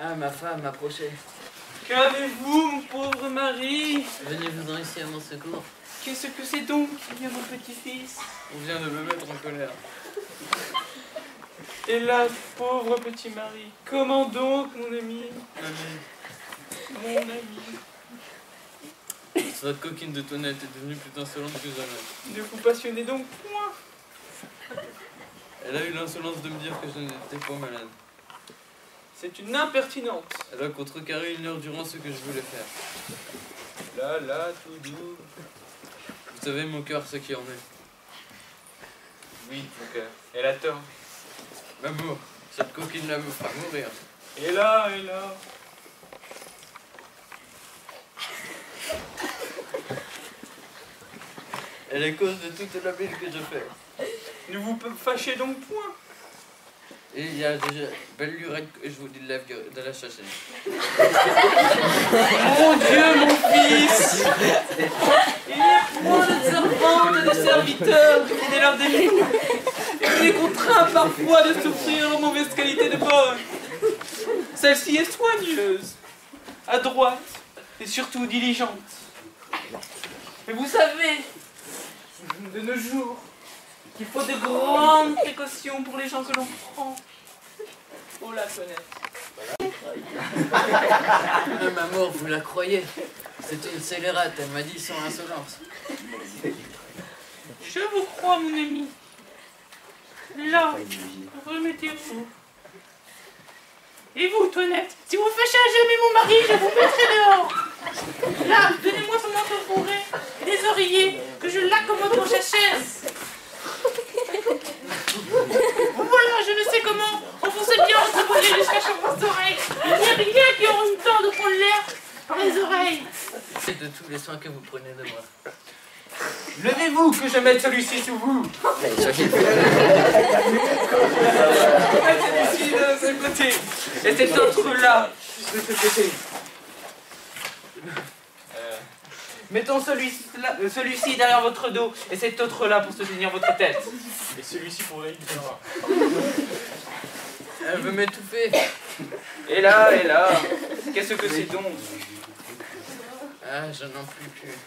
Ah, ma femme approchait. Qu'avez-vous, mon pauvre mari? Venez-vous-en ici à mon secours. Qu'est-ce que c'est donc, mon petit-fils? On vient de me mettre en colère. Hélas, pauvre petit mari. Comment donc, mon ami? Mon ami. Votre coquine de Toinette est devenue plus insolente que jamais. Ne vous passionnez donc point. Elle a eu l'insolence de me dire que je n'étais pas malade. C'est une impertinence. Elle a contrecarré 1 heure durant ce que je voulais faire. Là, tout doux. Vous savez, mon cœur, ce qui en est. Oui, mon cœur. Elle a tort. L'amour, cette coquine-là me fera mourir. Et là. Elle est cause de toute la bile que je fais. Ne vous fâchez donc point. Et il y a déjà belle lurette que je vous dis de la chasser. Mon Dieu, mon fils! Il y a point de servantes et de serviteurs qui dès leur début. Et on est contraint parfois de souffrir leur mauvaise qualité de bonne. Celle-ci est soigneuse, adroite et surtout diligente. Mais vous savez, de nos jours, qu'il faut de grandes précautions pour les gens que l'on prend. Faut la connaître. Même amour, vous la croyez? C'est une scélérate, elle m'a dit sans insolence. Je vous crois, mon ami. Là, remettez-vous. Et vous, Toinette, si vous fâchez à jamais mon mari, je vous mettrai dehors. Là, donnez-moi son manteau fourré et des oreillers, que je l'accommode dans sa chaise. Voilà, je ne sais comment. Enfoncez bien votre boulet jusqu'à vos oreilles. Il n'y a rien qui aura eu le temps de prendre l'air par les oreilles. C'est de tous les soins que vous prenez de moi. Levez-vous, que je mette celui-ci sous vous. Celui-ci de ce côté. Et cet autre-là, de ce côté. Mettons celui-ci derrière votre dos et cet autre-là pour soutenir votre tête. Et celui-ci pour la guitare. Elle veut m'étouffer. Et là, qu'est-ce que c'est donc? Ah, je n'en puis plus.